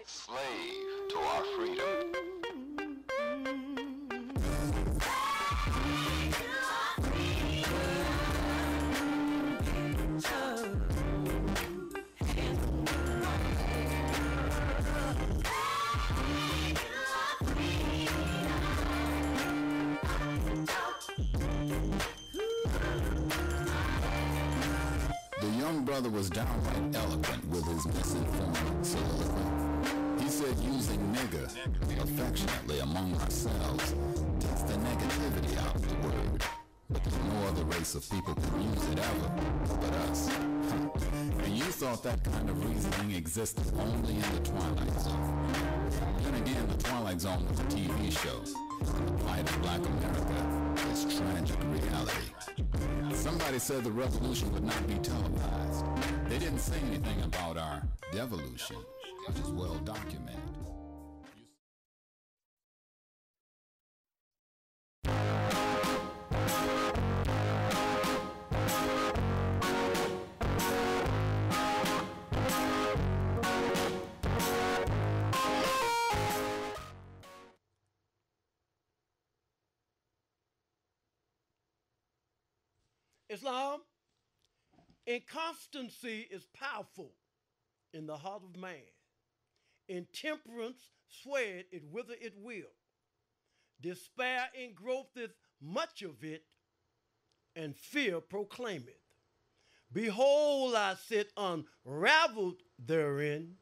slave to our freedom. The young brother was downright eloquent with his misinformed soliloquy. He said using nigger affectionately among ourselves takes the negativity out of the word. But there's no other race of people can use it ever but us. And you thought that kind of reasoning existed only in the Twilight Zone. Then again, the Twilight Zone was a TV show. The plight of black America is tragic reality. Somebody said the revolution would not be televised. They didn't say anything about our devolution, which is well documented. Islam, inconstancy is powerful in the heart of man. Intemperance sweareth it whither it will. Despair engrowtheth much of it, and fear proclaimeth. Behold, I sit unraveled therein,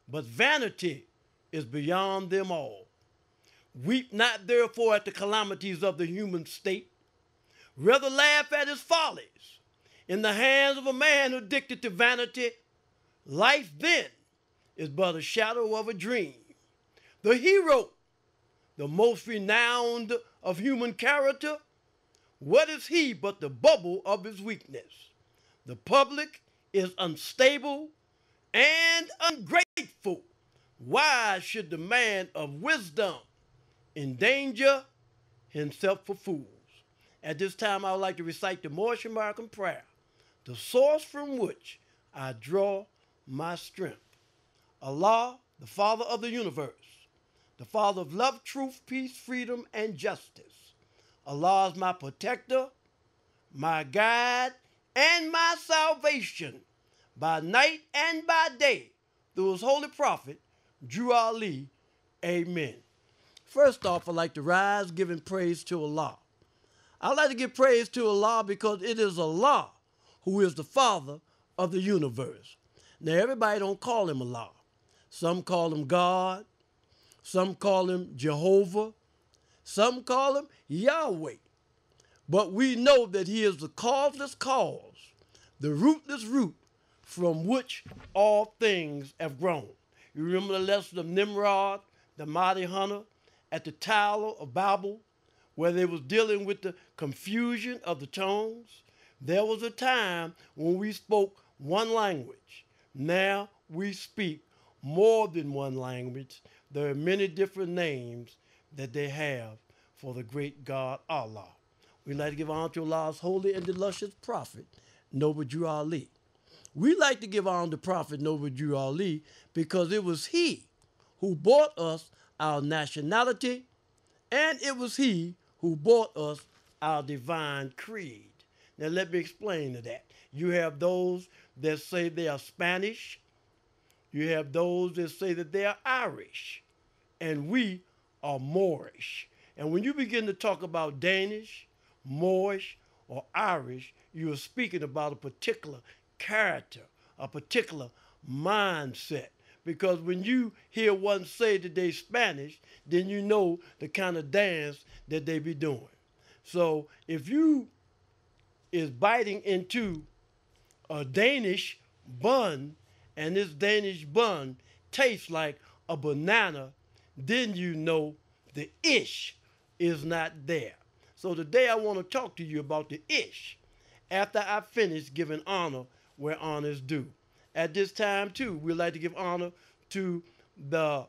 but vanity is beyond them all. Weep not therefore at the calamities of the human state, rather laugh at his follies. In the hands of a man addicted to vanity, life then is but a shadow of a dream. The hero, the most renowned of human character, what is he but the bubble of his weakness? The public is unstable and ungrateful. Why should the man of wisdom endanger himself for fools? At this time, I would like to recite the Moorish American prayer, the source from which I draw my strength. Allah, the Father of the universe, the Father of love, truth, peace, freedom, and justice. Allah is my protector, my guide, and my salvation by night and by day through his holy prophet, Drew Ali. Amen. First off, I'd like to rise giving praise to Allah. I'd like to give praise to Allah because it is Allah who is the Father of the universe. Now, everybody don't call him Allah. Some call him God. Some call him Jehovah. Some call him Yahweh. But we know that he is the causeless cause, the rootless root from which all things have grown. You remember the lesson of Nimrod, the mighty hunter, at the Tower of Babel, where they was dealing with the confusion of the tongues? There was a time when we spoke one language. Now we speak more than one language. There are many different names that they have for the great God Allah. We'd like to give honor to Allah's holy and illustrious prophet, Noble Drew Ali. We like to give honor to Prophet Noble Drew Ali because it was he who bought us our nationality, and it was he who bought us our divine creed. Now let me explain to that. You have those that say they are Spanish. You have those that say that they are Irish. And we are Moorish. And when you begin to talk about Danish, Moorish, or Irish, you are speaking about a particular character, a particular mindset. Because when you hear one say that they Spanish, then you know the kind of dance that they be doing. So if you is biting into a Danish bun, and this Danish bun tastes like a banana, then you know the ish is not there. So today I want to talk to you about the ish after I finish giving honor where honor is due. At this time, too, we'd like to give honor to the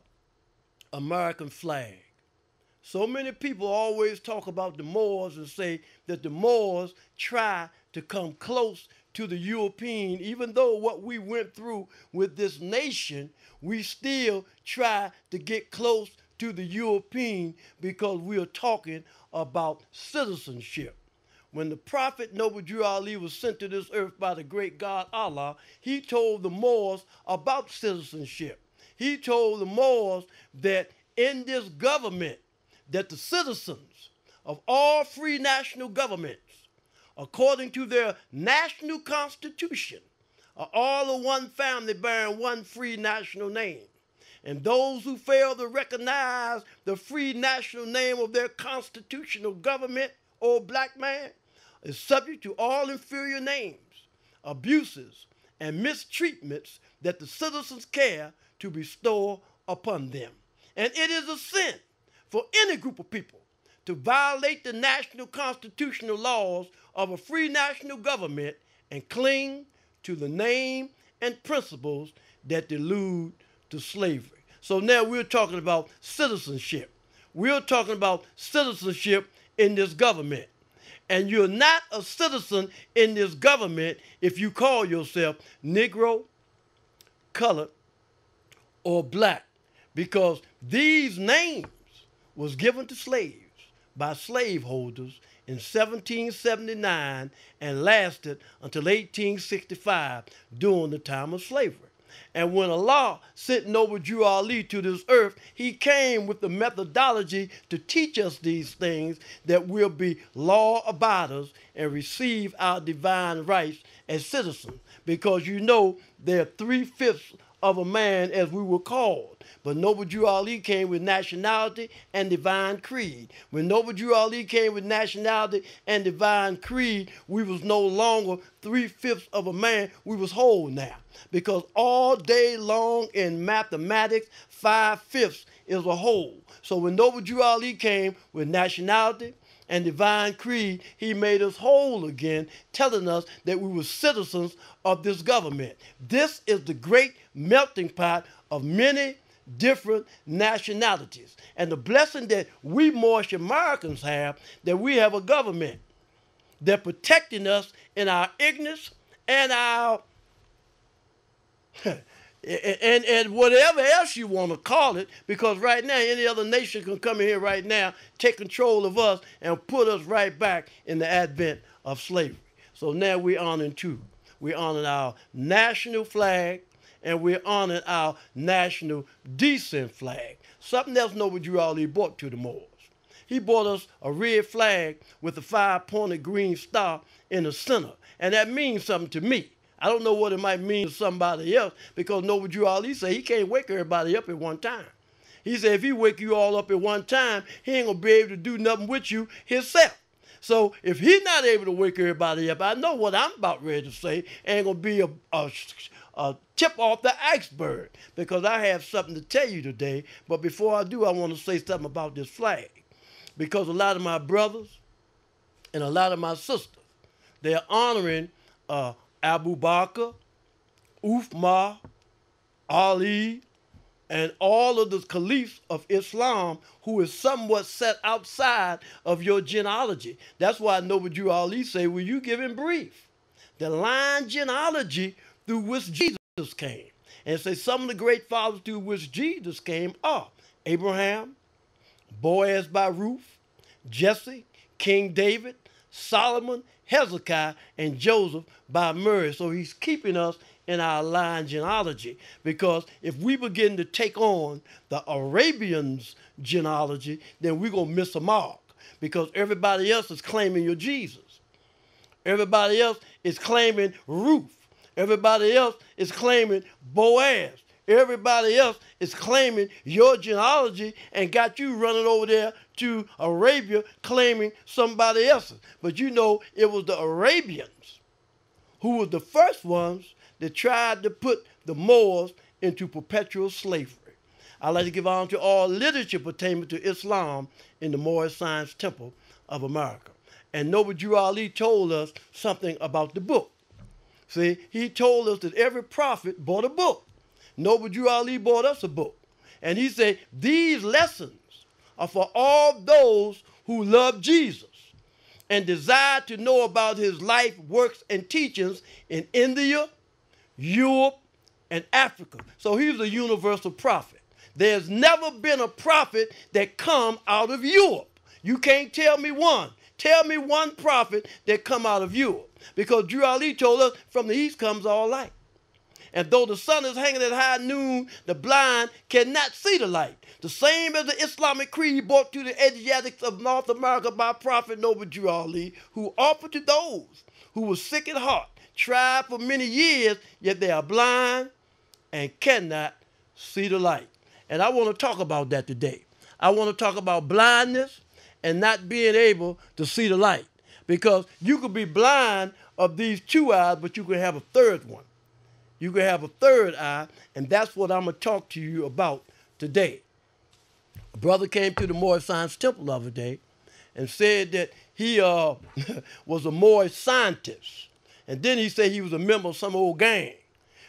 American flag. So many people always talk about the Moors and say that the Moors try to come close to the European. Even though what we went through with this nation, we still try to get close to the European because we are talking about citizenship. When the prophet Noble Drew Ali was sent to this earth by the great God Allah, he told the Moors about citizenship. He told the Moors that in this government, that the citizens of all free national governments, according to their national constitution, are all of one family bearing one free national name. And those who fail to recognize the free national name of their constitutional government or black man is subject to all inferior names, abuses, and mistreatments that the citizens care to bestow upon them. And it is a sin for any group of people to violate the national constitutional laws of a free national government and cling to the name and principles that delude to slavery. So now we're talking about citizenship. We're talking about citizenship in this government. And you're not a citizen in this government if you call yourself Negro, colored, or black, because these names was given to slaves by slaveholders in 1779 and lasted until 1865 during the time of slavery. And when Allah sent Noble Drew Ali to this earth, he came with the methodology to teach us these things that we'll be law abiders and receive our divine rights as citizens. Because you know they're 3/5 of a man as we were called. But Noble Drew Ali came with nationality and divine creed. When Noble Drew Ali came with nationality and divine creed, we was no longer 3/5 of a man, we was whole now. Because all day long in mathematics, 5/5 is a whole. So when Noble Drew Ali came with nationality and divine creed, he made us whole again, telling us that we were citizens of this government. This is the great melting pot of many different nationalities. And the blessing that we Moorish Americans have, that we have a government that protecting us in our ignorance and our and whatever else you want to call it, because right now any other nation can come in here right now, take control of us, and put us right back in the advent of slavery. So now we're honoring two. We're honoring our national flag, and we're honoring our national descent flag. Something else Noble Drew Ali brought to the Moors. He brought us a red flag with a 5-pointed green star in the center. And that means something to me. I don't know what it might mean to somebody else, because Noble Drew Ali said he can't wake everybody up at one time. He said if he wake you all up at one time, he ain't going to be able to do nothing with you himself. So if he's not able to wake everybody up, I know what I'm about ready to say ain't going to be a tip off the iceberg, because I have something to tell you today. But before I do, I want to say something about this flag, because a lot of my brothers and a lot of my sisters, they're honoring Abu Bakr, Uthman, Ali, and all of the caliphs of Islam who is somewhat set outside of your genealogy. That's why Noble Drew Ali say, will you give him brief? The line genealogy through which Jesus came. And say some of the great fathers through which Jesus came are Abraham, Boaz by Ruth, Jesse, King David, Solomon, Hezekiah, and Joseph by Mary. So he's keeping us in our line genealogy, because if we begin to take on the Arabians' genealogy, then we're going to miss a mark, because everybody else is claiming your Jesus. Everybody else is claiming Ruth. Everybody else is claiming Boaz. Everybody else is claiming your genealogy and got you running over there to Arabia claiming somebody else's. But you know, it was the Arabians who were the first ones that tried to put the Moors into perpetual slavery. I'd like to give honor to all literature pertaining to Islam in the Moorish Science Temple of America. And Noble Drew Ali told us something about the book. See, he told us that every prophet bought a book. Noble Drew Ali bought us a book. And he said, these lessons are for all those who love Jesus and desired to know about his life, works, and teachings in India, Europe, and Africa. So he's a universal prophet. There's never been a prophet that come out of Europe. You can't tell me one. Tell me one prophet that come out of Europe. Because Drew Ali told us from the east comes all light. And though the sun is hanging at high noon, the blind cannot see the light. The same as the Islamic creed brought to the Asiatics of North America by Prophet Noble Drew Ali, who offered to those who were sick at heart, tried for many years, yet they are blind and cannot see the light. And I want to talk about that today. I want to talk about blindness and not being able to see the light. Because you could be blind of these two eyes, but you could have a third one. You could have a third eye, and that's what I'm going to talk to you about today. A brother came to the Moorish Science Temple the other day and said that he was a Moorish scientist. And then he said he was a member of some old gang.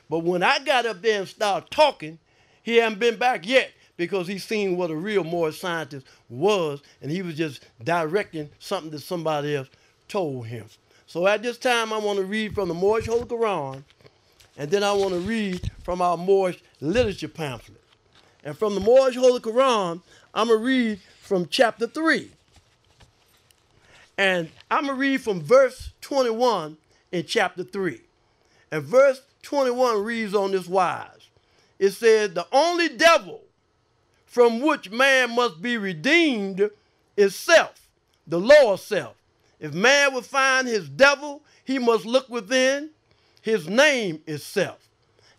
But when I got up there and started talking, he hadn't been back yet because he seen what a real Moorish scientist was, and he was just directing something that somebody else told him. So at this time, I want to read from the Moorish Holy Quran, and then I want to read from our Moorish literature pamphlet. And from the Moorish Holy Quran, I'm going to read from chapter 3. And I'm going to read from verse 21 in chapter 3. And verse 21 reads on this wise. It says, the only devil from which man must be redeemed is self, the lower self. If man would find his devil, he must look within. His name is self.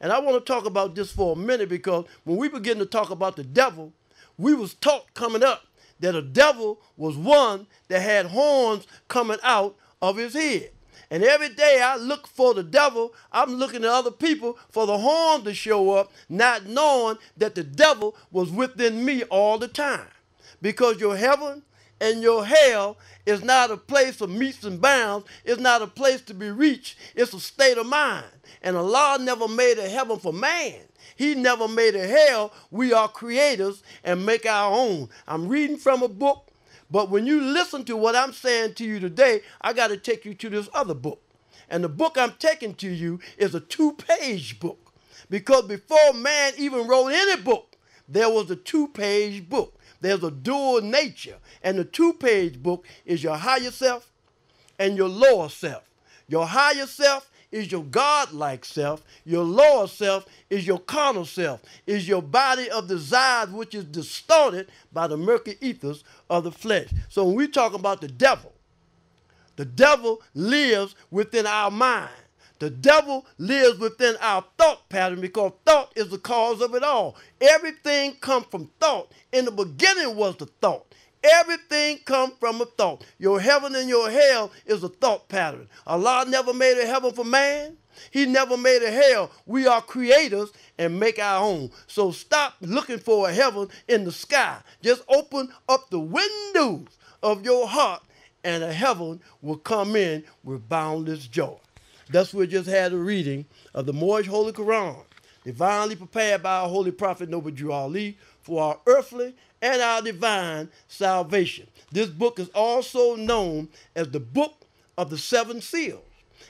And I want to talk about this for a minute because when we begin to talk about the devil, we was taught coming up that a devil was one that had horns coming out of his head. And every day I look for the devil, I'm looking at other people for the horn to show up, not knowing that the devil was within me all the time. Because your heaven and your hell is not a place of metes and bounds. It's not a place to be reached. It's a state of mind. And Allah never made a heaven for man. He never made a hell. We are creators and make our own. I'm reading from a book. But when you listen to what I'm saying to you today, I got to take you to this other book. And the book I'm taking to you is a 2-page book. Because before man even wrote any book, there was a 2-page book. There's a dual nature. And the 2-page book is your higher self and your lower self. Your higher self is your God-like self. Your lower self is your carnal self, is your body of desires which is distorted by the murky ethers of the flesh. So when we talk about the devil lives within our mind. The devil lives within our thought pattern because thought is the cause of it all. Everything comes from thought. In the beginning was the thought. Everything comes from a thought. Your heaven and your hell is a thought pattern. Allah never made a heaven for man. He never made a hell. We are creators and make our own. So stop looking for a heaven in the sky. Just open up the windows of your heart and a heaven will come in with boundless joy. Thus we just had a reading of the Moorish Holy Quran, divinely prepared by our Holy Prophet Noble Drew Ali for our earthly and our divine salvation. This book is also known as the Book of the Seven Seals.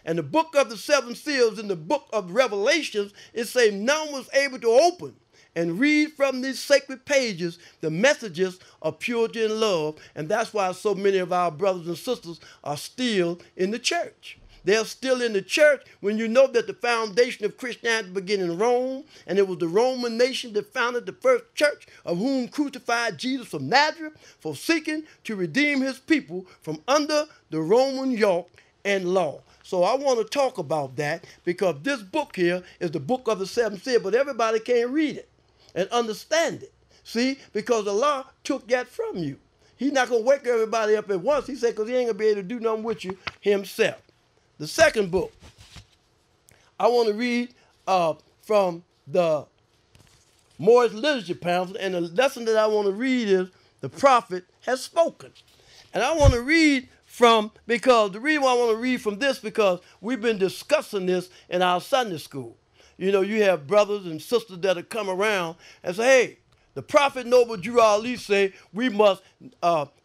And the Book of the Seven Seals in the Book of Revelations, it says none was able to open and read from these sacred pages the messages of purity and love. And that's why so many of our brothers and sisters are still in the church. They're still in the church when you know that the foundation of Christianity began in Rome, and it was the Roman nation that founded the first church, of whom crucified Jesus from Nazareth for seeking to redeem his people from under the Roman yoke and law. So I want to talk about that because this book here is the Book of the Seven Seals, but everybody can't read it and understand it. See, because Allah took that from you. He's not going to wake everybody up at once. He said because he ain't going to be able to do nothing with you himself. The second book, I want to read from the Moorish literature pamphlet, and the lesson that I want to read is the prophet has spoken. And I want to read from, because the reason why I want to read from this, because we've been discussing this in our Sunday school. You know, you have brothers and sisters that have come around and say, hey, the prophet Noble Drew Ali say we must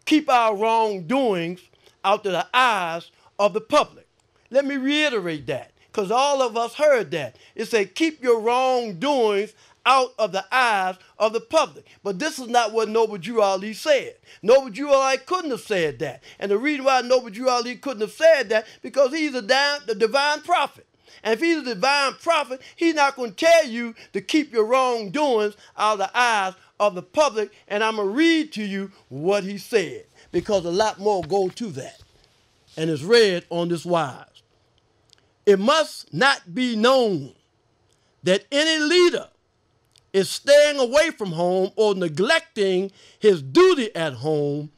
keep our wrongdoings out of the eyes of the public. Let me reiterate that, because all of us heard that. It said, keep your wrongdoings out of the eyes of the public. But this is not what Noble Drew Ali said. Noble Drew Ali couldn't have said that. And the reason why Noble Drew Ali couldn't have said that, because he's the divine prophet. And if he's a divine prophet, he's not going to tell you to keep your wrongdoings out of the eyes of the public. And I'm going to read to you what he said, because a lot more go to that. And it's read on this wise. It must not be known that any leader is staying away from home or neglecting his duty at home,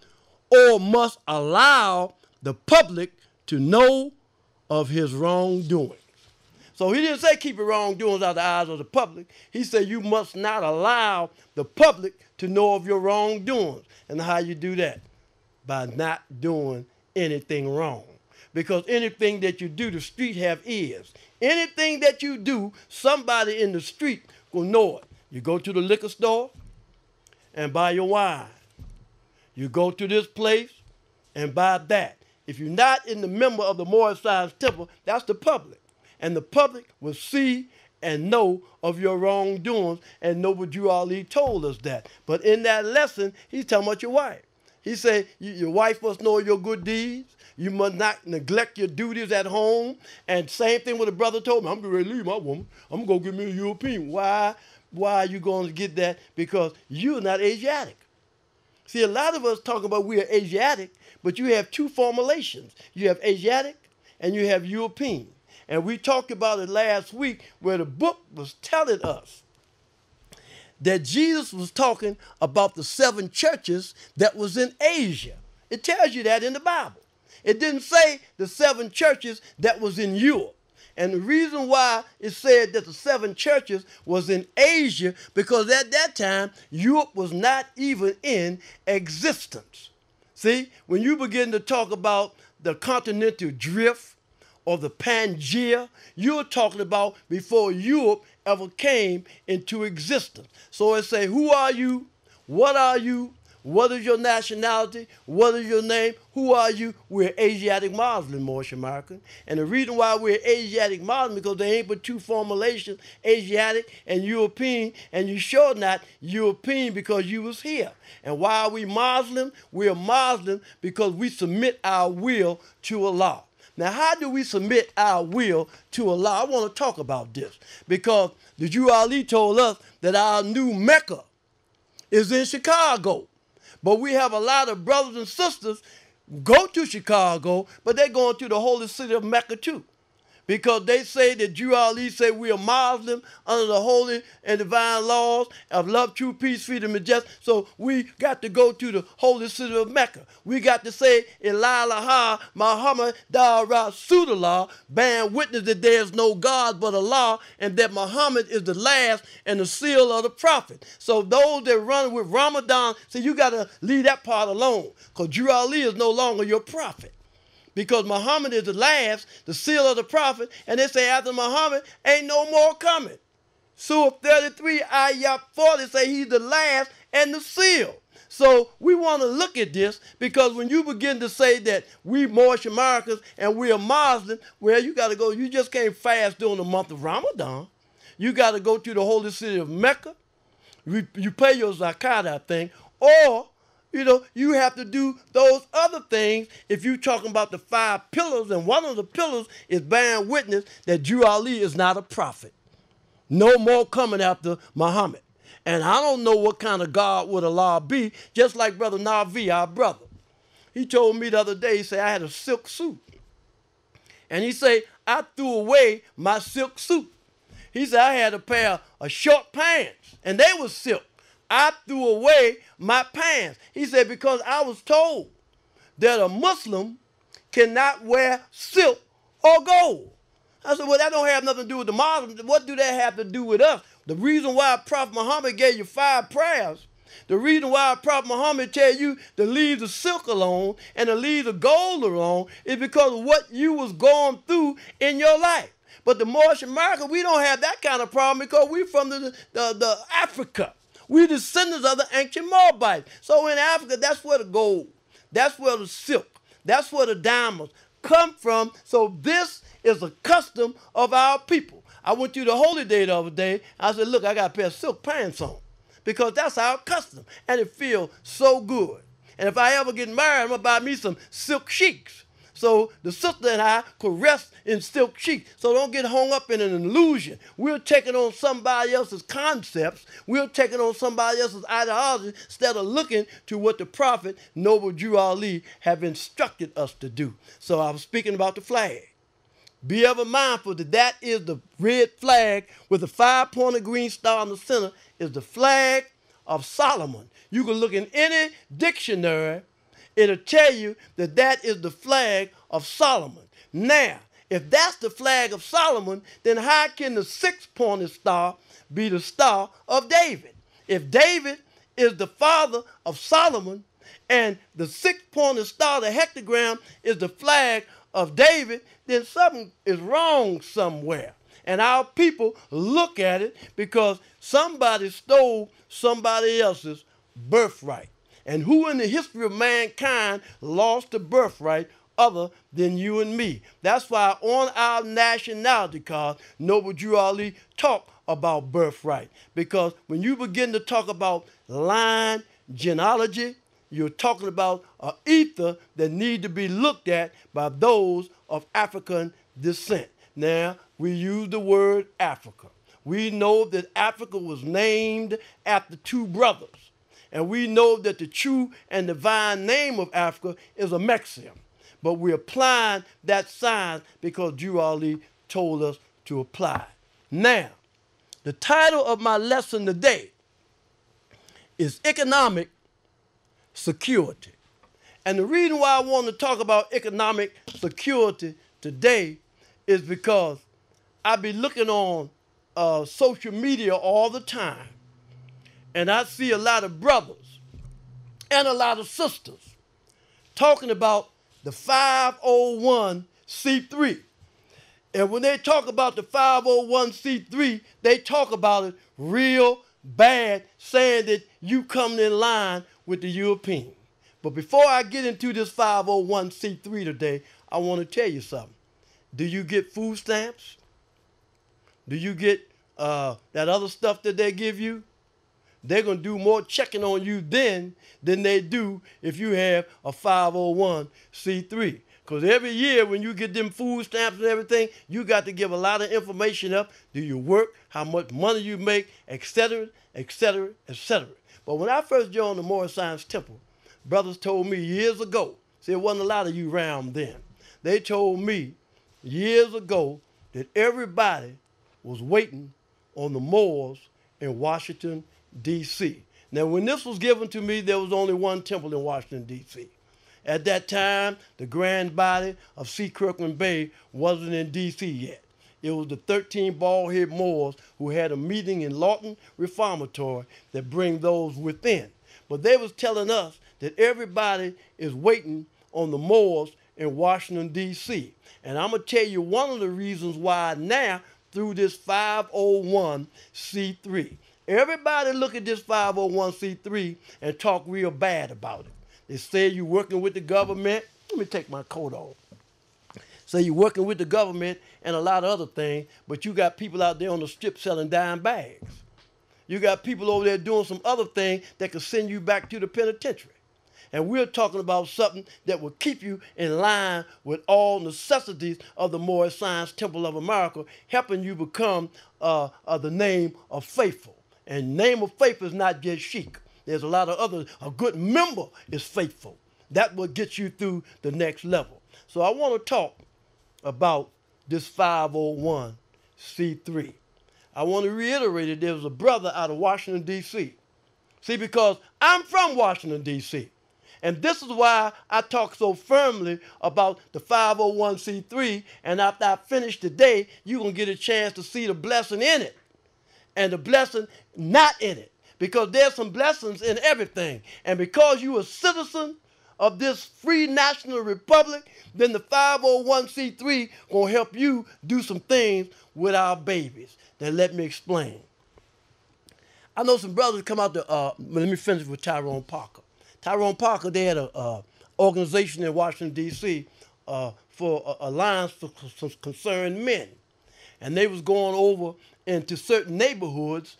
or must allow the public to know of his wrongdoing. So he didn't say keep your wrongdoings out of the eyes of the public. He said you must not allow the public to know of your wrongdoings. And how you do that? By not doing anything wrong. Because anything that you do, the street have ears. Anything that you do, somebody in the street will know it. You go to the liquor store and buy your wine. You go to this place and buy that. If you're not in the member of the Moorish Science Temple, that's the public. And the public will see and know of your wrongdoings. And Noble Drew Ali told us that. But in that lesson, he's talking about your wife. He said, your wife must know your good deeds. You must not neglect your duties at home. And same thing what the brother told me. I'm going to leave my woman. I'm going to get me a European. Why are you going to get that? Because you're not Asiatic. See, a lot of us talk about we are Asiatic, but you have two formulations. You have Asiatic and you have European. And we talked about it last week where the book was telling us that Jesus was talking about the 7 churches that was in Asia. It tells you that in the Bible. It didn't say the 7 churches that was in Europe. And the reason why it said that the 7 churches was in Asia, because at that time, Europe was not even in existence. See, when you begin to talk about the continental drift or the Pangea, you're talking about before Europe ever came into existence. So it say, who are you? What are you? What is your nationality? What is your name? Who are you? We're Asiatic Muslim, Moorish American. And the reason why we're Asiatic Muslim because they ain't but two formulations, Asiatic and European, and you sure not European because you was here. And why are we Muslim? We're Muslim because we submit our will to Allah. Now, how do we submit our will to Allah? I want to talk about this because the Jew Ali told us that our new Mecca is in Chicago. But we have a lot of brothers and sisters go to Chicago, but they're going to the holy city of Mecca too. Because they say that Jew Ali say we are Muslim under the holy and divine laws of love, truth, peace, freedom, and justice. So we got to go to the holy city of Mecca. We got to say, Ilaha Muhammad Da Rasulullah, bearing witness that there is no God but Allah, and that Muhammad is the last and the seal of the prophet. So those that run with Ramadan, see, you got to leave that part alone, because Jew Ali is no longer your prophet. Because Muhammad is the last, the seal of the prophet, and they say after Muhammad, ain't no more coming. Surah 33, Ayah 40 say he's the last and the seal. So we want to look at this because when you begin to say that we Moorish Americans and we are Muslim, well, you got to go, you just can't fast during the month of Ramadan. You got to go to the holy city of Mecca. You pay your zakat, I think, or you have to do those other things if you're talking about the 5 pillars, and one of the pillars is bearing witness that Jew Ali is not a prophet. No more coming after Muhammad. And I don't know what kind of God would Allah be, just like Brother Navi, our brother. He told me the other day, he said, I had a silk suit. And he said, I threw away my silk suit. He said, I had a pair of short pants, and they were silk. I threw away my pants. He said, because I was told that a Muslim cannot wear silk or gold. I said, well, that don't have nothing to do with the Muslims. What do that have to do with us? The reason why Prophet Muhammad gave you 5 prayers, the reason why Prophet Muhammad tell you to leave the silk alone and to leave the gold alone is because of what you was going through in your life. But the Moorish America, we don't have that kind of problem because we from the Africa. We're descendants of the ancient Moabites. So in Africa, that's where the gold, that's where the silk, That's where the diamonds come from. So this is a custom of our people. I went through the holy day the other day. I said, look, I got a pair of silk pants on because that's our custom. And it feels so good. And if I ever get married, I'm going to buy me some silk sheets. So the sister and I could rest in silk sheets. So don't get hung up in an illusion. We're taking on somebody else's concepts. We're taking on somebody else's ideology instead of looking to what the prophet, Noble Drew Ali, have instructed us to do. So I was speaking about the flag. Be ever mindful that that is the red flag with the 5-pointed green star in the center is the flag of Solomon. You can look in any dictionary, it'll tell you that that is the flag of Solomon. Now, if that's the flag of Solomon, then how can the 6-pointed star be the star of David? If David is the father of Solomon and the 6-pointed star, the hectagram, is the flag of David, then something is wrong somewhere. And our people look at it because somebody stole somebody else's birthright. And who in the history of mankind lost the birthright other than you and me? That's why on our nationality card, Noble Drew Ali talked about birthright. Because when you begin to talk about line genealogy, you're talking about an ether that need to be looked at by those of African descent. Now, we use the word Africa. We know that Africa was named after two brothers. And we know that the true and divine name of Africa is a Mexium. But we're applying that sign because Drew Ali told us to apply it. Now, the title of my lesson today is Economic Security. And the reason why I want to talk about economic security today is because I be looking on social media all the time. And I see a lot of brothers and a lot of sisters talking about the 501c3. And when they talk about the 501c3, they talk about it real bad, saying that you come in line with the European. But before I get into this 501c3 today, I want to tell you something. Do you get food stamps? Do you get that other stuff that they give you? They're going to do more checking on you then than they do if you have a 501c3. Because every year when you get them food stamps and everything, you got to give a lot of information up. Do you work? How much money you make? Etc., etc., etc. But when I first joined the Moorish Science Temple, brothers told me years ago, see, there wasn't a lot of you around then. They told me years ago that everybody was waiting on the Moors in Washington, D.C. Now, when this was given to me, there was only one temple in Washington, D.C. At that time, the grand body of C. Kirkland Bey wasn't in D.C. yet. It was the 13 bald-headed Moors who had a meeting in Lawton Reformatory that bring those within. But they was telling us that everybody is waiting on the Moors in Washington, D.C. And I'm going to tell you one of the reasons why now through this 501c3. Everybody look at this 501c3 and talk real bad about it. They say you're working with the government. Let me take my coat off. Say you're working with the government and a lot of other things, but you got people out there on the strip selling dime bags. You got people over there doing some other thing that could send you back to the penitentiary. And we're talking about something that will keep you in line with all necessities of the Moorish Science Temple of America, helping you become the name of faithful. And name of faith is not just chic. There's a lot of other, a good member is faithful. That will get you through the next level. So I want to talk about this 501c3. I want to reiterate that there was a brother out of Washington, D.C. See, because I'm from Washington, D.C., and this is why I talk so firmly about the 501c3, and after I finish today, you're going to get a chance to see the blessing in it and the blessing not in it, because there's some blessings in everything. And because you're a citizen of this free national republic, then the 501c3 will help you do some things with our babies. Now let me explain. I know some brothers come out to, let me finish with Tyrone Parker. Tyrone Parker, they had a organization in Washington, D.C. For Alliance for Concerned Men. And they was going over into certain neighborhoods,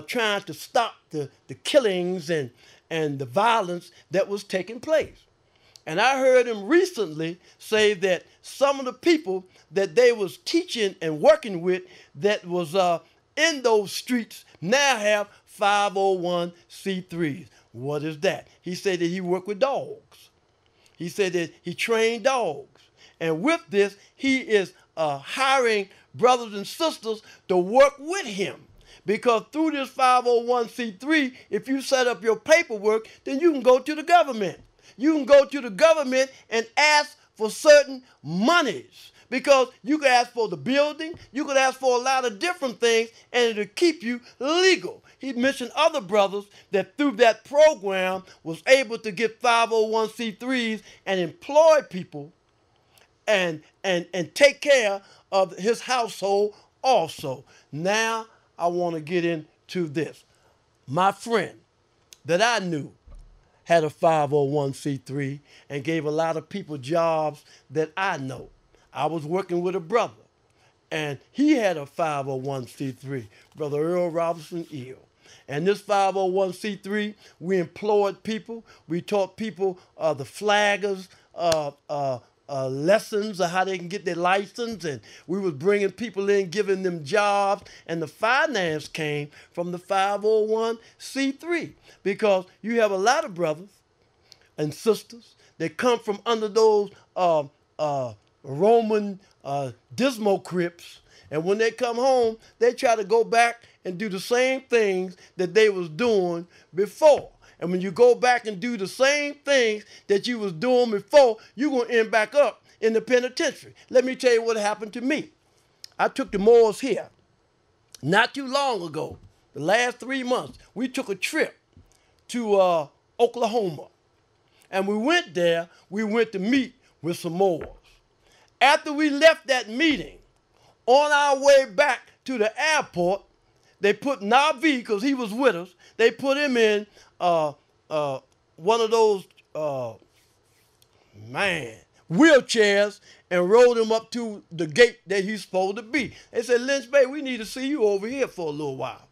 trying to stop the killings and the violence that was taking place. And I heard him recently say that some of the people that they was teaching and working with that was in those streets now have 501c3s. What is that? He said that he worked with dogs. He said that he trained dogs. And with this, he is hiring brothers and sisters to work with him. Because through this 501c3, if you set up your paperwork, then you can go to the government. You can go to the government and ask for certain monies. Because you could ask for the building, you could ask for a lot of different things, and it'll keep you legal. He mentioned other brothers that through that program was able to get 501c3s and employ people and take care of his household also. Now I want to get into this. My friend that I knew had a 501c3 and gave a lot of people jobs that I know. I was working with a brother, and he had a 501c3, Brother Earl Robinson Eel. And this 501c3, we employed people. We taught people the flaggers, lessons of how they can get their license, and we was bringing people in, giving them jobs, and the finance came from the 501c3 because you have a lot of brothers and sisters that come from under those Roman dismal crypts, and when they come home, they try to go back and do the same things that they was doing before. And when you go back and do the same things that you was doing before, you're going to end back up in the penitentiary. Let me tell you what happened to me. I took the Moors here not too long ago. The last 3 months, we took a trip to Oklahoma. And we went there, we went to meet with some Moors. After we left that meeting, on our way back to the airport, they put Navi, because he was with us, they put him in one of those, wheelchairs and rolled him up to the gate that he's supposed to be. They said, Lynch-Bey, we need to see you over here for a little while.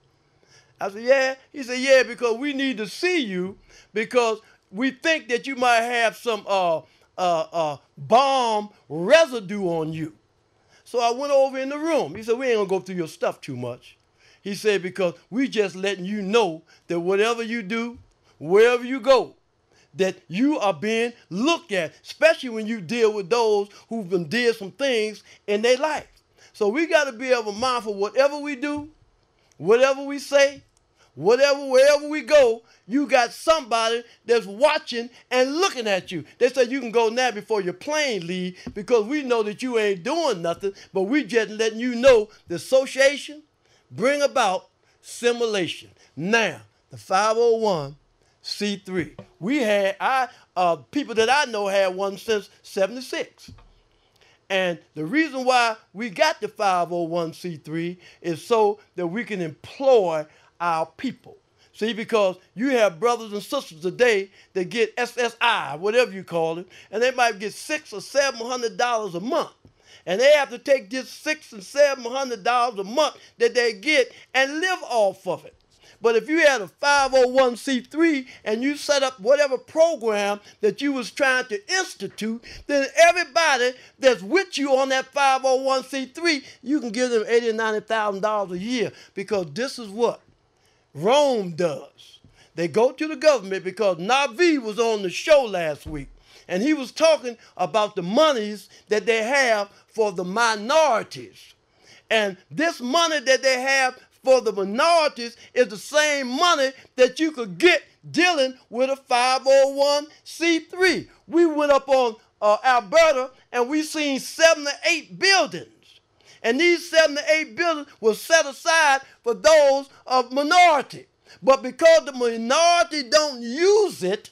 I said, yeah? He said, yeah, because we need to see you because we think that you might have some bomb residue on you. So I went over in the room. He said, we ain't going to go through your stuff too much. He said, because we just letting you know that whatever you do, wherever you go, that you are being looked at, especially when you deal with those who've been did some things in their life. So we got to be able to mindful whatever we do, whatever we say, wherever we go, you got somebody that's watching and looking at you. They say you can go now before your plane leave because we know that you ain't doing nothing, but we just letting you know the association bring about simulation. Now, the 501c3. We had, people that I know had one since 76. And the reason why we got the 501c3 is so that we can employ our people. See, because you have brothers and sisters today that get SSI, whatever you call it, and they might get $600 or $700 a month. And they have to take this $600 and $700 a month that they get and live off of it. But if you had a 501c3 and you set up whatever program that you was trying to institute, then everybody that's with you on that 501c3, you can give them $80,000 and $90,000 a year because this is what Rome does. They go to the government because Navi was on the show last week, and he was talking about the monies that they have for the minorities. And this money that they have for the minorities is the same money that you could get dealing with a 501c3. We went up on Alberta and we seen 7 to 8 buildings. And these 7 to 8 buildings were set aside for those of minority. But because the minority don't use it,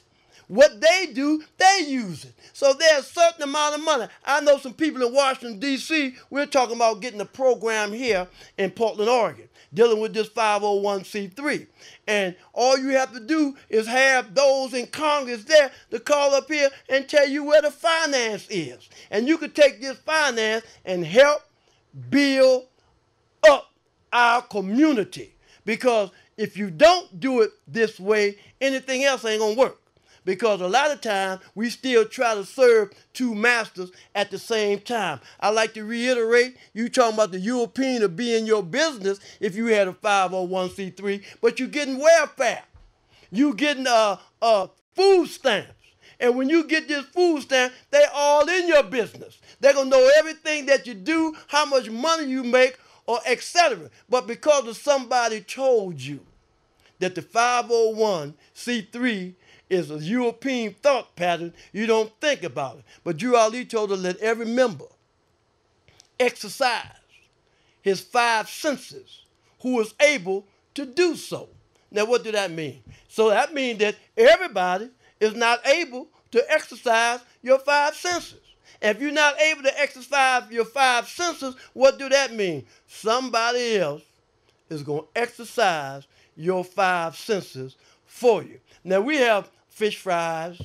what they do, they use it. So there's a certain amount of money. I know some people in Washington, D.C., we're talking about getting a program here in Portland, Oregon, dealing with this 501c3. And all you have to do is have those in Congress there to call up here and tell you where the finance is. And you could take this finance and help build up our community. Because if you don't do it this way, anything else ain't going to work. Because a lot of times we still try to serve two masters at the same time. I like to reiterate, you talking about the European to be in your business if you had a 501c3, but you're getting welfare. You getting food stamps. And when you get this food stamp, they all in your business. They're going to know everything that you do, how much money you make, or etc. But because of somebody told you that the 501c3 is a European thought pattern, you don't think about it. But Ali told us, let every member exercise his five senses who is able to do so. Now, what does that mean? So that means that everybody is not able to exercise your five senses. And if you're not able to exercise your five senses, what does that mean? Somebody else is going to exercise your five senses for you. Now, we have fish fries,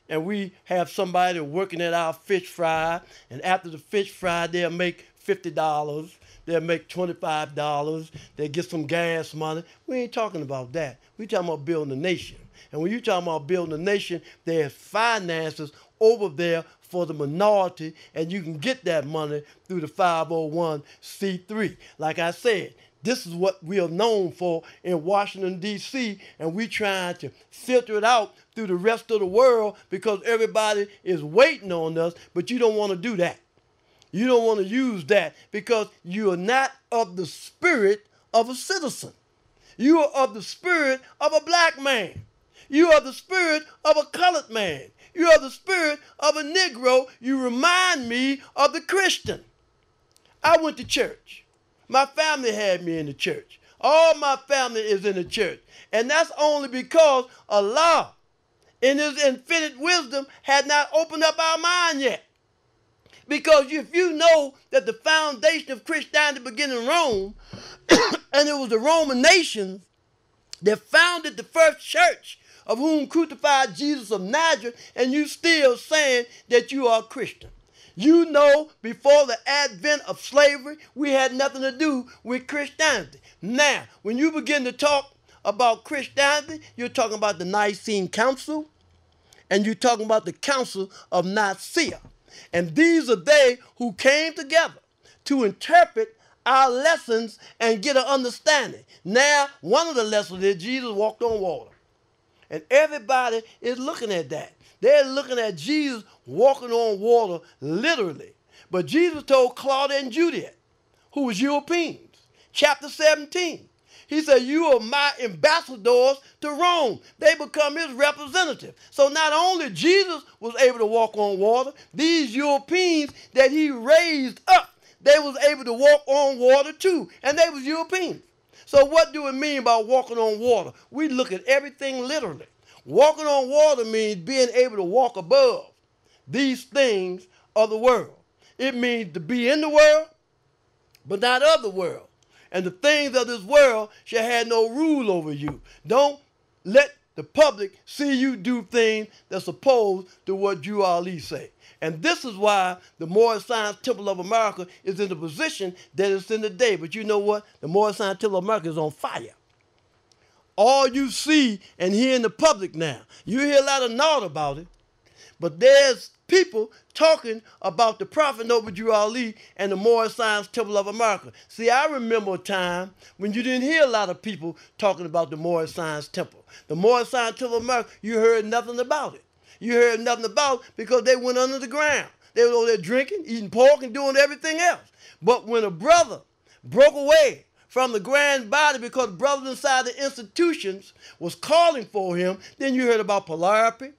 and we have somebody working at our fish fry, and after the fish fry, they'll make $50, they'll make $25, they'll get some gas money. We ain't talking about that. We're talking about building a nation. And when you're talking about building a nation, there's finances over there for the minority, and you can get that money through the 501c3. Like I said, this is what we are known for in Washington, D.C., and we're trying to filter it out through the rest of the world because everybody is waiting on us, but you don't want to do that. You don't want to use that because you are not of the spirit of a citizen. You are of the spirit of a black man. You are the spirit of a colored man. You are the spirit of a Negro. You remind me of the Christian. I went to church. My family had me in the church. All my family is in the church. And that's only because Allah, in his infinite wisdom, had not opened up our mind yet. Because if you know that the foundation of Christianity began in Rome, and it was the Roman nations that founded the first church of whom crucified Jesus of Nazareth, and you still saying that you are a Christian. You know, before the advent of slavery, we had nothing to do with Christianity. Now, when you begin to talk about Christianity, you're talking about the Nicene Council, and you're talking about the Council of Nicaea. And these are they who came together to interpret our lessons and get an understanding. Now, one of the lessons is Jesus walked on water. And everybody is looking at that. They're looking at Jesus walking on water literally. But Jesus told Claudia and Juliet, who was Europeans, chapter 17. He said, you are my ambassadors to Rome. They become his representative. So not only Jesus was able to walk on water, these Europeans that he raised up, they was able to walk on water too. And they was Europeans. So what do it mean by walking on water? We look at everything literally. Walking on water means being able to walk above these things of the world. It means to be in the world, but not of the world. And the things of this world shall have no rule over you. Don't let the public see you do things that's opposed to what Ali say. And this is why the Moorish Science Temple of America is in the position that it's in today. But you know what? The Moorish Science Temple of America is on fire. All you see and hear in the public now, you hear a lot of naught about it, but there's people talking about the Prophet Noble Ali and the Moorish Science Temple of America. See, I remember a time when you didn't hear a lot of people talking about the Moorish Science Temple. The Moorish Science Temple of America, you heard nothing about it. You heard nothing about it because they went under the ground. They were over there drinking, eating pork, and doing everything else. But when a brother broke away from the grand body because brothers inside the institutions was calling for him, then you heard about polarity.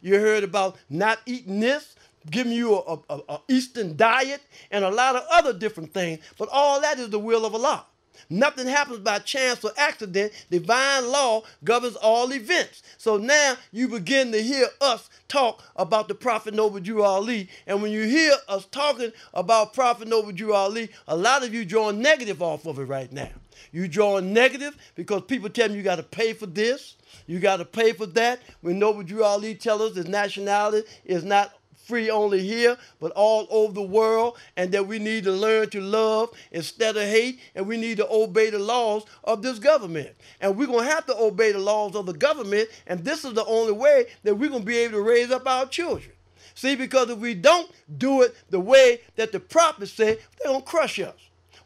You heard about not eating this, giving you a Eastern diet, and a lot of other different things. But all that is the will of Allah. Nothing happens by chance or accident. Divine law governs all events. So now you begin to hear us talk about the Prophet Noble Drew Ali. And when you hear us talking about Prophet Noble Drew Ali, a lot of you drawing negative off of it right now. You drawing negative because people tell you got to pay for this. You got to pay for that. When Noble Drew Ali tells us his nationality is not free only here, but all over the world, and that we need to learn to love instead of hate, and we need to obey the laws of this government. And we're going to have to obey the laws of the government, and this is the only way that we're going to be able to raise up our children. See, because if we don't do it the way that the prophets say, they're going to crush us.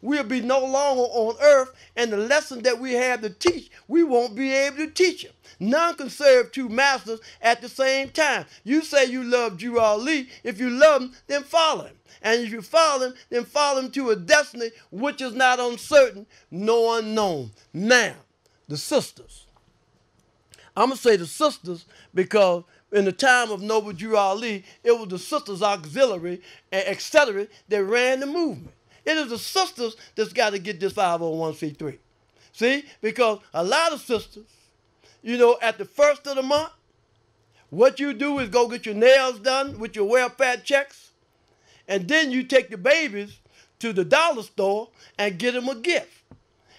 We'll be no longer on earth, and the lesson that we have to teach, we won't be able to teach them. None can serve two masters at the same time. You say you love Drew Ali. If you love him, then follow him. And if you follow him, then follow him to a destiny which is not uncertain, nor unknown. Now, the sisters. I'm going to say the sisters because in the time of Noble Drew Ali, it was the Sisters Auxiliary, etc., that ran the movement. It is the sisters that's got to get this 501c3. See? Because a lot of sisters, you know, at the first of the month, what you do is go get your nails done with your welfare checks, and then you take the babies to the dollar store and get them a gift.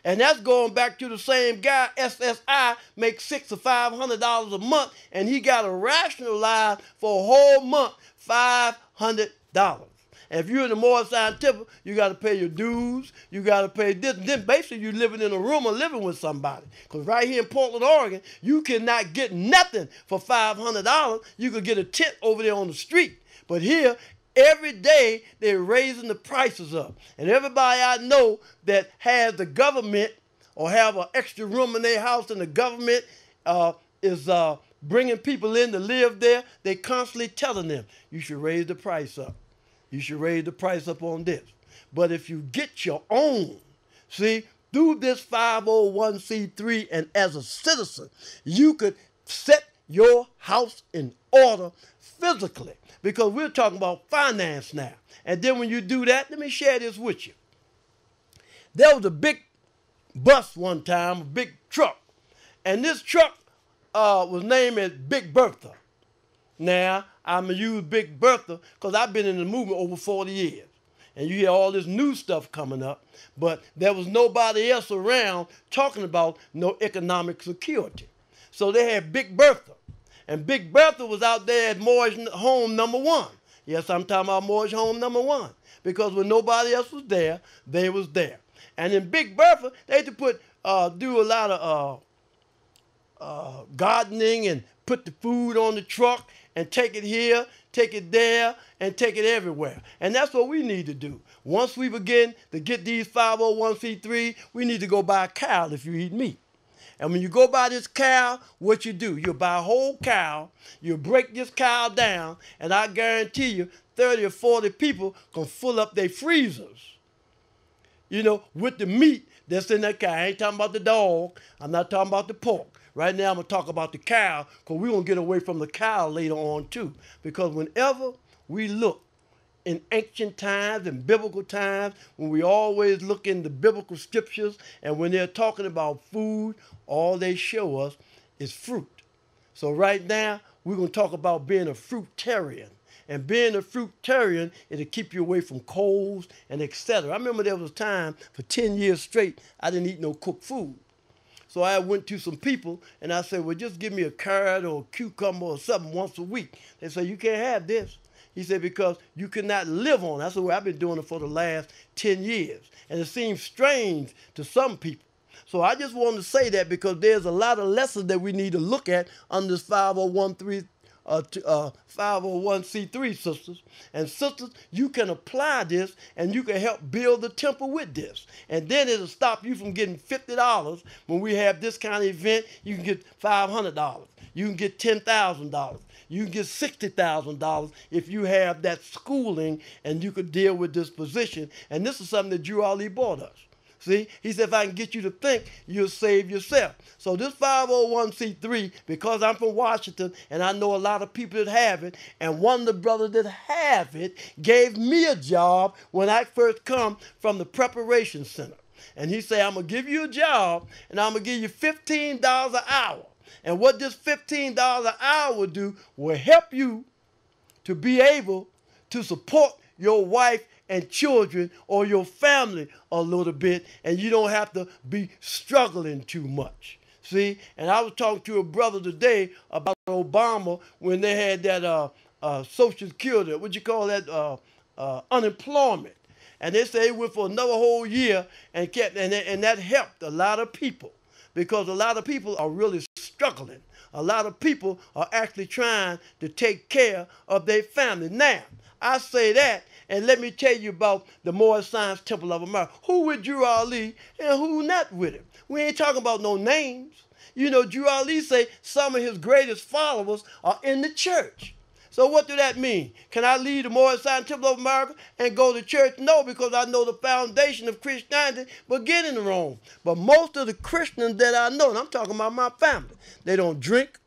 And that's going back to the same guy, SSI, makes $600 or $500 a month, and he got to rationalize for a whole month $500. And if you're in the more scientific, you got to pay your dues, you got to pay this. And then basically you're living in a room or living with somebody. Because right here in Portland, Oregon, you cannot get nothing for $500. You could get a tent over there on the street. But here, every day they're raising the prices up. And everybody I know that has the government or have an extra room in their house and the government is bringing people in to live there, they constantly telling them, you should raise the price up. You should raise the price up on this. But if you get your own, see, through this 501c3 and as a citizen, you could set your house in order physically because we're talking about finance now. And then when you do that, let me share this with you. There was a big bus one time, a big truck, and this truck was named as Big Bertha. Now, I'm going to use Big Bertha because I've been in the movement over 40 years. And you hear all this new stuff coming up, but there was nobody else around talking about no economic security. So they had Big Bertha. And Big Bertha was out there at Mortgage Home number 1. Yes, I'm talking about Mortgage Home number 1. Because when nobody else was there, they was there. And in Big Bertha, they had to do a lot of gardening and put the food on the truck and take it here, take it there, and take it everywhere. And that's what we need to do. Once we begin to get these 501c3, we need to go buy a cow if you eat meat. And when you go buy this cow, what you do, you'll buy a whole cow, you break this cow down, and I guarantee you 30 or 40 people can fill up their freezers, you know, with the meat that's in that cow. I ain't talking about the dog. I'm not talking about the pork. Right now, I'm going to talk about the cow because we're going to get away from the cow later on, too. Because whenever we look in ancient times and biblical times, when we always look in the biblical scriptures, and when they're talking about food, all they show us is fruit. So right now, we're going to talk about being a fruitarian. And being a fruitarian, it'll keep you away from coals and etc. I remember there was a time for 10 years straight, I didn't eat no cooked food. So I went to some people and I said, well, just give me a carrot or a cucumber or something once a week. They said, you can't have this. He said, because you cannot live on it. That's the way I've been doing it for the last 10 years. And it seems strange to some people. So I just wanted to say that because there's a lot of lessons that we need to look at on this 501c3, sisters. And sisters, you can apply this and you can help build the temple with this. And then it'll stop you from getting $50 when we have this kind of event. You can get $500. You can get $10,000. You can get $60,000 if you have that schooling and you could deal with this position. And this is something that Drew Ali bought us. See, he said, if I can get you to think, you'll save yourself. So this 501c3, because I'm from Washington and I know a lot of people that have it, and one of the brothers that have it gave me a job when I first come from the preparation center. And he said, I'm going to give you a job, and I'm going to give you $15 an hour. And what this $15 an hour will do will help you to be able to support your wife and children or your family a little bit, and you don't have to be struggling too much. See, and I was talking to a brother today about Obama when they had that Social Security, what you call that, unemployment. And they say it went for another whole year and kept, and that helped a lot of people because a lot of people are really struggling. A lot of people are actually trying to take care of their family. Now, I say that, and let me tell you about the Moorish Science Temple of America. Who with Drew Ali and who not with him? We ain't talking about no names. You know, Drew Ali say some of his greatest followers are in the church. So what do that mean? Can I leave the Moorish Science Temple of America and go to church? No, because I know the foundation of Christianity beginning in Rome. But most of the Christians that I know, and I'm talking about my family, they don't drink,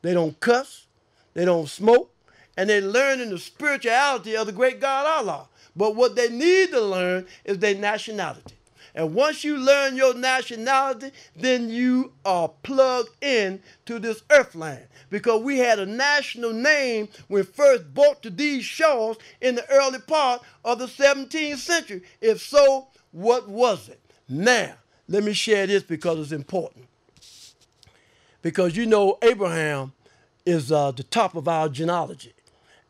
they don't cuss, they don't smoke, and they learn in the spirituality of the great God Allah. But what they need to learn is their nationality. And once you learn your nationality, then you are plugged in to this earthland. Because we had a national name when first brought to these shores in the early part of the 17th century. If so, what was it? Now, let me share this because it's important. Because you know Abraham is the top of our genealogy.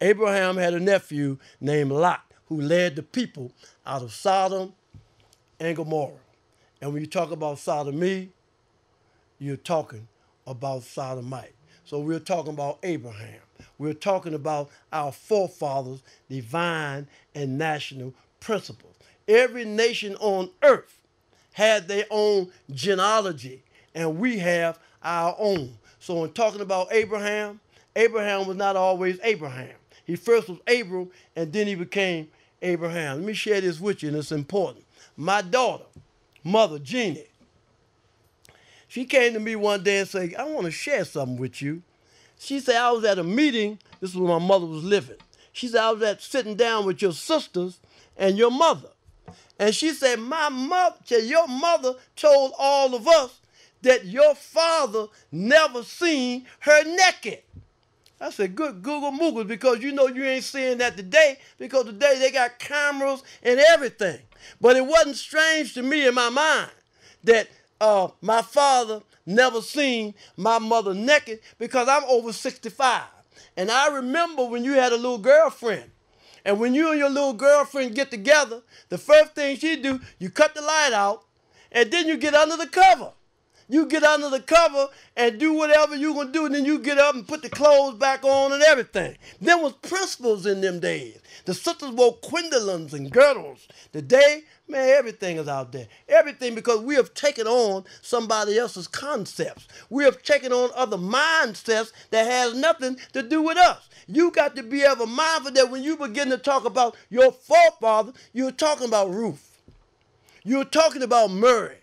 Abraham had a nephew named Lot who led the people out of Sodom and Gomorrah. And when you talk about sodomy, you're talking about sodomite. So we're talking about Abraham. We're talking about our forefathers' divine and national principles. Every nation on earth had their own genealogy, and we have our own. So in talking about Abraham, Abraham was not always Abraham. He first was Abram, and then he became Abraham. Let me share this with you, and it's important. My daughter, mother, Jeannie, she came to me one day and said, I want to share something with you. She said, I was at a meeting. This is where my mother was living. She said, I was sitting down with your sisters and your mother. And she said, your mother told all of us that your father never seen her naked. I said, good Google Moogles, because you know you ain't seeing that today, because today they got cameras and everything. But it wasn't strange to me in my mind that my father never seen my mother naked, because I'm over 65. And I remember when you had a little girlfriend. And when you and your little girlfriend get together, the first thing she do, you cut the light out, and then you get under the cover. You get under the cover and do whatever you're going to do, and then you get up and put the clothes back on and everything. There was principles in them days. The sisters wore quindolins and girdles. Today, man, everything is out there. Everything, because we have taken on somebody else's concepts. We have taken on other mindsets that has nothing to do with us. You got to be ever mindful that when you begin to talk about your forefather, you're talking about Ruth. You're talking about Mary.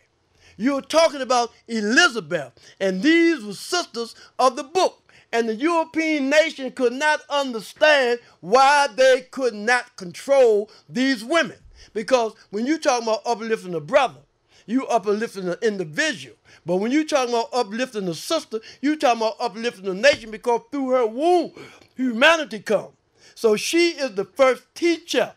You're talking about Elizabeth. And these were sisters of the book. And the European nation could not understand why they could not control these women. Because when you talk about uplifting a brother, you uplifting an individual. But when you talking about uplifting a sister, you talking about uplifting the nation, because through her womb, humanity comes. So she is the first teacher.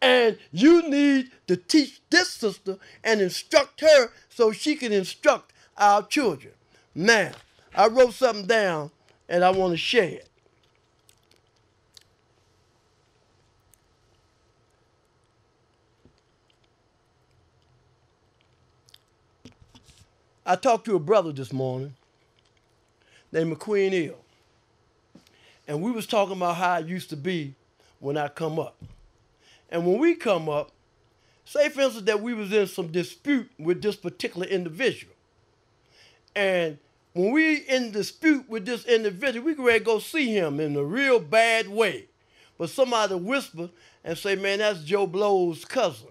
And you need to teach this sister and instruct her so she can instruct our children. Now, I wrote something down and I want to share it. I talked to a brother this morning named McQueen Hill. And we was talking about how it used to be when I come up. And when we come up, say for instance that we was in some dispute with this particular individual. And when we in dispute with this individual, we can ready to go see him in a real bad way. But somebody whisper and say, man, that's Joe Blow's cousin,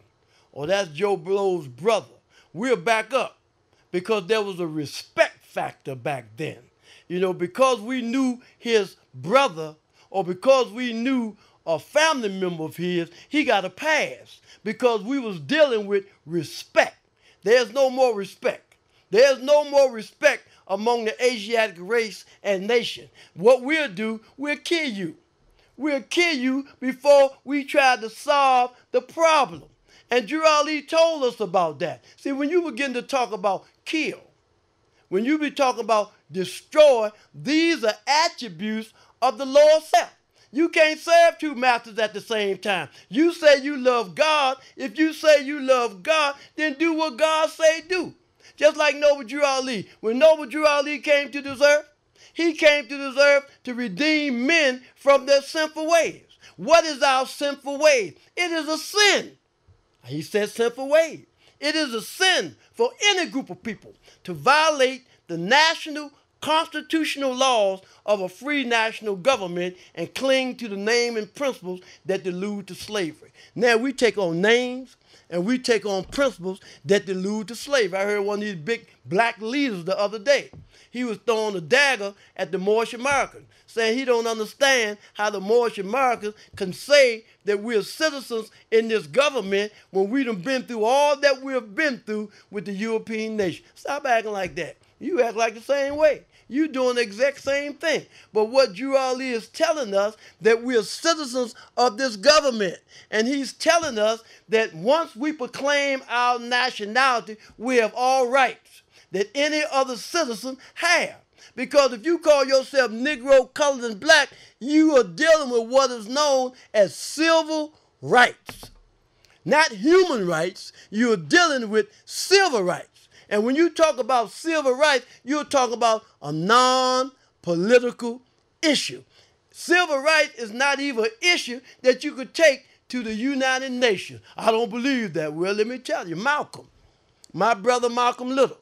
or that's Joe Blow's brother. We'll back up, because there was a respect factor back then. You know, because we knew his brother, or because we knew a family member of his, he got a pass because we was dealing with respect. There's no more respect. There's no more respect among the Asiatic race and nation. What we'll do, we'll kill you. We'll kill you before we try to solve the problem. And Drew Ali told us about that. See, when you begin to talk about kill, when you be talking about destroy, these are attributes of the Lord self. You can't serve two masters at the same time. You say you love God. If you say you love God, then do what God say do. Just like Noble Drew Ali. When Noble Drew Ali came to this earth, he came to this earth to redeem men from their sinful ways. What is our sinful ways? It is a sin. He said sinful ways. It is a sin for any group of people to violate the national constitutional laws of a free national government and cling to the name and principles that delude to slavery. Now we take on names and we take on principles that delude to slavery. I heard one of these big black leaders the other day. He was throwing a dagger at the Moorish Americans, saying he don't understand how the Moorish Americans can say that we're citizens in this government when we done been through all that we have been through with the European nation. Stop acting like that. You act like the same way. You doing the exact same thing. But what Drew Ali is telling us, that we're citizens of this government. And he's telling us that once we proclaim our nationality, we have all rights that any other citizen have. Because if you call yourself Negro, colored, and black, you are dealing with what is known as civil rights. Not human rights, you're dealing with civil rights. And when you talk about civil rights, you're talking about a non-political issue. Civil rights is not even an issue that you could take to the United Nations. I don't believe that. Well, let me tell you, Malcolm, my brother Malcolm Little,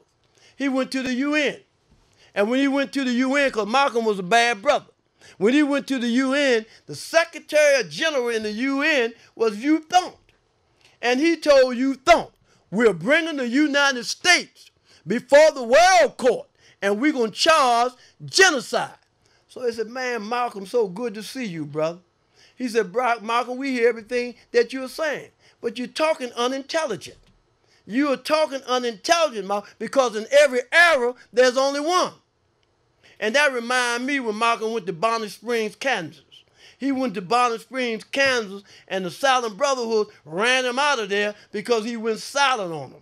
he went to the UN. And when he went to the UN, because Malcolm was a bad brother, when he went to the UN, the Secretary General in the UN was U Thant. And he told U Thant, we're bringing the United States before the world court, and we're going to charge genocide. So they said, man, Malcolm, so good to see you, brother. He said, Malcolm, we hear everything that you're saying, but you're talking unintelligent. You are talking unintelligent, Malcolm, because in every era, there's only one. And that reminds me when Malcolm went to Bonnie Springs, Kansas. He went to Bonnie Springs, Kansas, and the Silent Brotherhood ran him out of there because he went silent on them.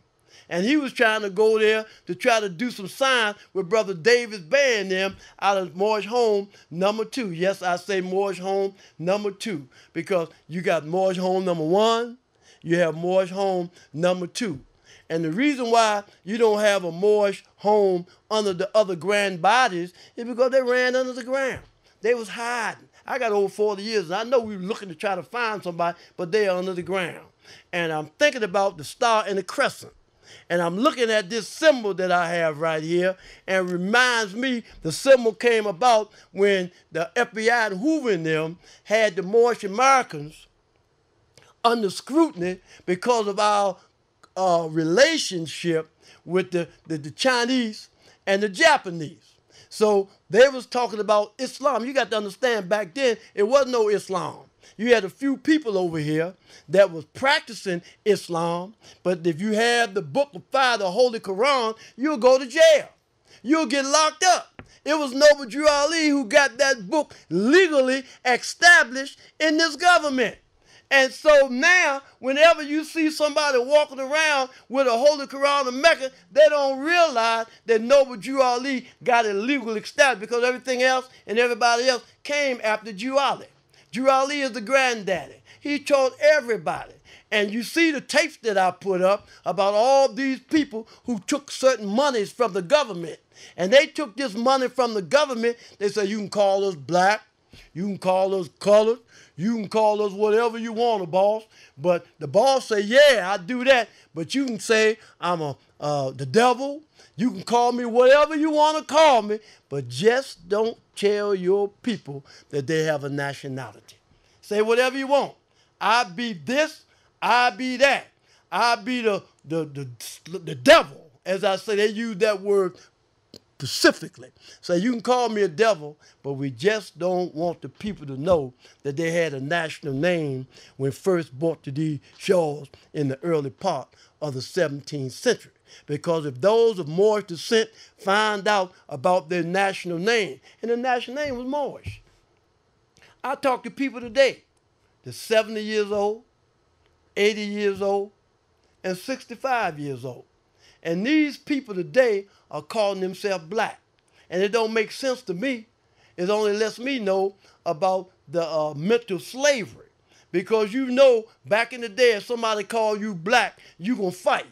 And he was trying to go there to try to do some signs with Brother Lynch-Bey and them out of Moorish Home number 2. Yes, I say Moorish Home number 2 because you got Moorish Home number 1, you have Moorish Home number 2. And the reason why you don't have a Moorish home under the other grand bodies is because they ran under the ground. They was hiding. I got over 40 years, and I know we were looking to try to find somebody, but they are under the ground. And I'm thinking about the star and the crescent. And I'm looking at this symbol that I have right here, and it reminds me the symbol came about when the FBI and Hoover and them had the Moorish Americans under scrutiny because of our relationship with the Chinese and the Japanese. So they was talking about Islam. You got to understand, back then, it wasn't no Islam. You had a few people over here that was practicing Islam, but if you have the Book of Fire, the Holy Quran, you'll go to jail. You'll get locked up. It was Noble Drew Ali who got that book legally established in this government. And so now, whenever you see somebody walking around with a Holy Quran in Mecca, they don't realize that Noble Drew Ali got it legally established because everything else and everybody else came after Drew Ali. Drew Ali is the granddaddy. He taught everybody. And you see the tapes that I put up about all these people who took certain monies from the government. And they took this money from the government. They said, you can call us black, you can call us colored, you can call us whatever you want, boss. But the boss say, yeah, I do that. But you can say I'm the devil. You can call me whatever you want to call me. But just don't tell your people that they have a nationality. Say whatever you want. I be this, I be that. I be the devil. As I say, they use that word specifically. So you can call me a devil, but we just don't want the people to know that they had a national name when first brought to these shores in the early part of the 17th century. Because if those of Moorish descent find out about their national name, and the national name was Moorish. I talk to people today that's 70 years old, 80 years old, and 65 years old. And these people today are calling themselves black. And it don't make sense to me. It only lets me know about the mental slavery. Because you know, back in the day, if somebody called you black, you going to fight.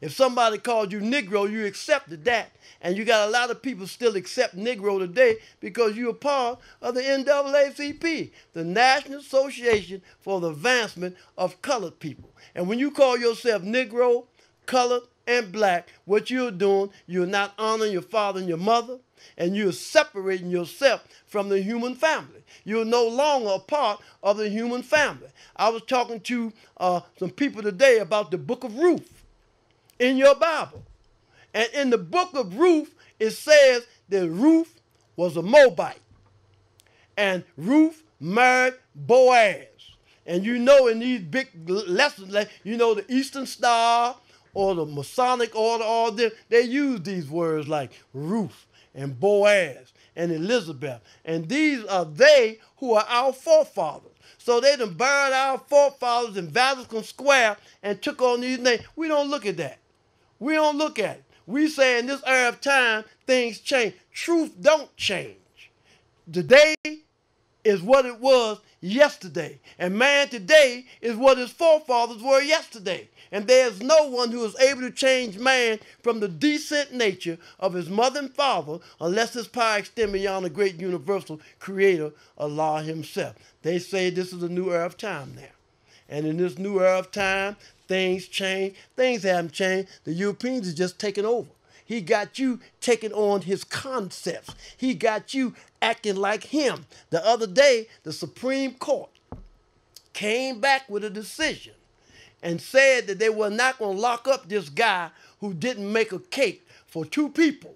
If somebody called you Negro, you accepted that. And you got a lot of people still accept Negro today because you're a part of the NAACP, the National Association for the Advancement of Colored People. And when you call yourself Negro, colored, and black, what you're doing, you're not honoring your father and your mother, and you're separating yourself from the human family. You're no longer a part of the human family. I was talking to some people today about the book of Ruth in your Bible. And in the book of Ruth, it says that Ruth was a Moabite. And Ruth married Boaz. And you know in these big lessons, like, you know, the Eastern Star or the Masonic order, all them, they use these words like Ruth and Boaz and Elizabeth. And these are they who are our forefathers. So they done buried our forefathers in Vatican Square and took on these names. We don't look at that. We don't look at it. We say in this era of time, things change. Truth don't change. Today is what it was yesterday. And man today is what his forefathers were yesterday. And there's no one who is able to change man from the decent nature of his mother and father unless his power extends beyond the great universal creator, Allah himself. They say this is a new era of time now. And in this new era of time, things change. Things haven't changed. The Europeans are just taking over. He got you taking on his concepts. He got you acting like him. The other day, the Supreme Court came back with a decision and said that they were not going to lock up this guy who didn't make a cake for two people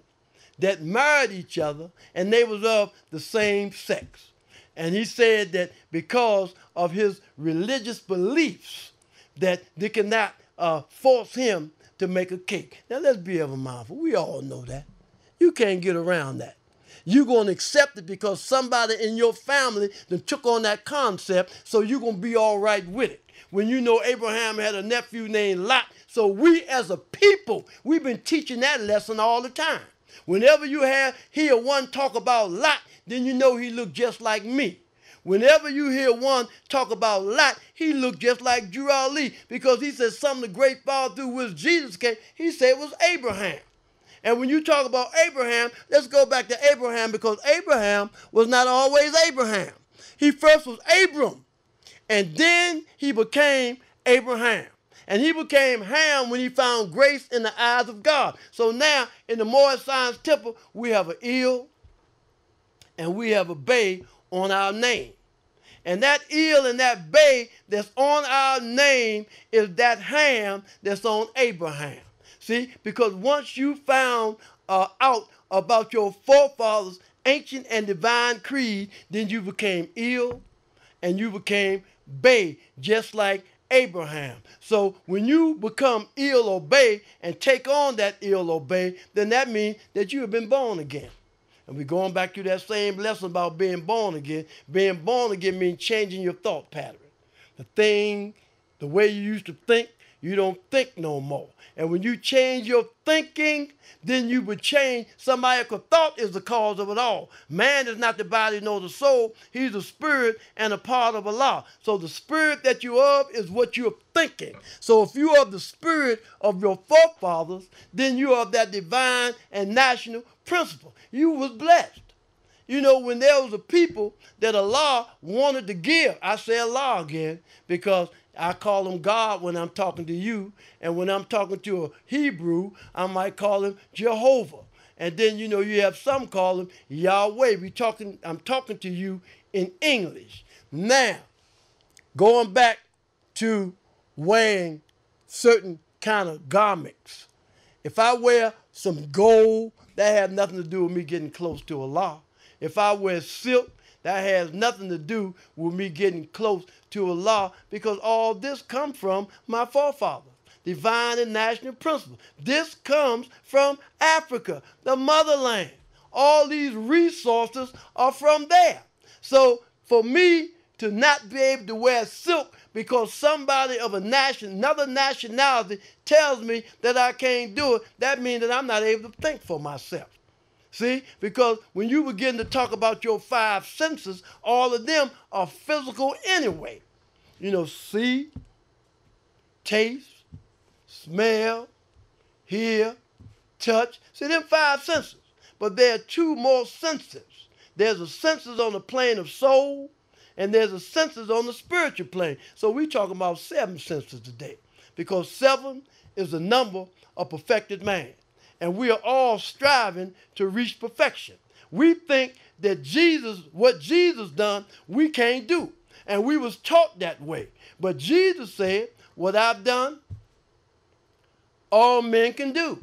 that married each other and they was of the same sex. And he said that because of his religious beliefs, that they cannot force him to make a cake. Now let's be ever mindful. We all know that. You can't get around that. You're going to accept it because somebody in your family that took on that concept, so you're going to be all right with it. When you know Abraham had a nephew named Lot, so we as a people, we've been teaching that lesson all the time. Whenever you hear one talk about Lot, then you know he looked just like me. Whenever you hear one talk about Lot, he looked just like Drew Ali because he said something the great father through which Jesus came, he said it was Abraham. And when you talk about Abraham, let's go back to Abraham because Abraham was not always Abraham. He first was Abram, and then he became Abraham. And he became Ham when he found grace in the eyes of God. So now in the Moorish Science Temple, we have an eel and we have a bay on our name. And that eel and that bay that's on our name is that Ham that's on Abraham. See, because once you found out about your forefathers' ancient and divine creed, then you became eel and you became bay, just like Abraham. So when you become eel or bay and take on that eel or bay, then that means that you have been born again. And we're going back to that same lesson about being born again. Being born again means changing your thought pattern. The way you used to think, you don't think no more. And when you change your thinking, then you would change. Somebody could thought is the cause of it all. Man is not the body nor the soul. He's a spirit and a part of Allah. So the spirit that you of is what you're thinking. So if you are of the spirit of your forefathers, then you are of that divine and national principle. You was blessed. You know, when there was a people that Allah wanted to give, I say Allah again because I call him God when I'm talking to you. And when I'm talking to a Hebrew, I might call him Jehovah. And then, you know, you have some call him Yahweh. I'm talking to you in English. Now, going back to wearing certain kind of garments. If I wear some gold that has nothing to do with me getting close to Allah. If I wear silk, that has nothing to do with me getting close to Allah, because all this comes from my forefathers. Divine and national principles. This comes from Africa, the motherland. All these resources are from there. So for me to not be able to wear silk because somebody of another nationality tells me that I can't do it, that means that I'm not able to think for myself. See, because when you begin to talk about your five senses, all of them are physical anyway. You know, see, taste, smell, hear, touch. See, them five senses. But there are two more senses. There's a senses on the plane of soul, and there's a senses on the spiritual plane. So we're talking about 7 senses today, because 7 is the number of perfected man. And we are all striving to reach perfection. We think that what Jesus done, we can't do. And we was taught that way. But Jesus said, what I've done, all men can do.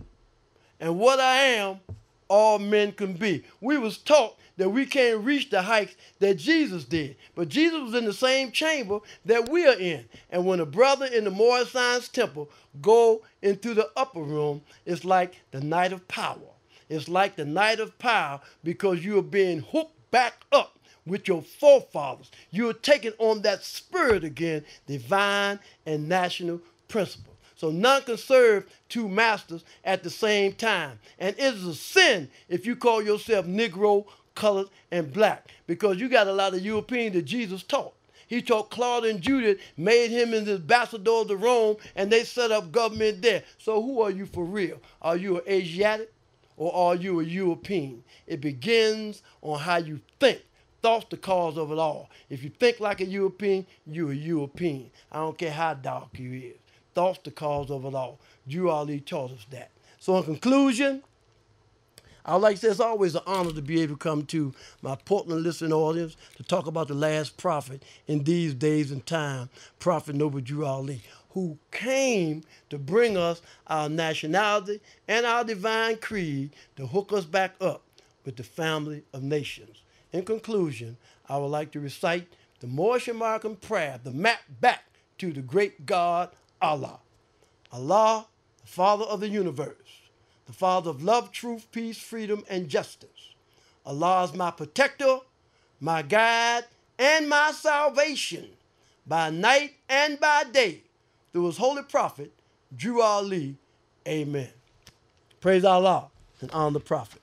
And what I am, all men can be. We was taught that we can't reach the heights that Jesus did. But Jesus was in the same chamber that we are in. And when a brother in the Moorish Science Temple go into the upper room, it's like the night of power. It's like the night of power, because you are being hooked back up with your forefathers. You are taking on that spirit again, divine and national principle. So none can serve 2 masters at the same time. And it is a sin if you call yourself Negro, colored, and black, because you got a lot of Europeans that Jesus taught. He taught Claude and Judith, made him an ambassador to Rome, and they set up government there. So who are you for real? Are you an Asiatic or are you a European? It begins on how you think. Thought's the cause of it all. If you think like a European, you're a European. I don't care how dark you is. Thought's the cause of it all. Drew Ali taught us that. So in conclusion, I would like to say it's always an honor to be able to come to my Portland listening audience to talk about the last prophet in these days and time, Prophet Noble Drew Ali, who came to bring us our nationality and our divine creed to hook us back up with the family of nations. In conclusion, I would like to recite the Moorish American prayer, the map back to the great God, Allah. Allah, the Father of the universe, the Father of love, truth, peace, freedom, and justice. Allah is my protector, my guide, and my salvation, by night and by day, through his holy prophet, Drew Ali. Amen. Praise Allah and honor the prophet.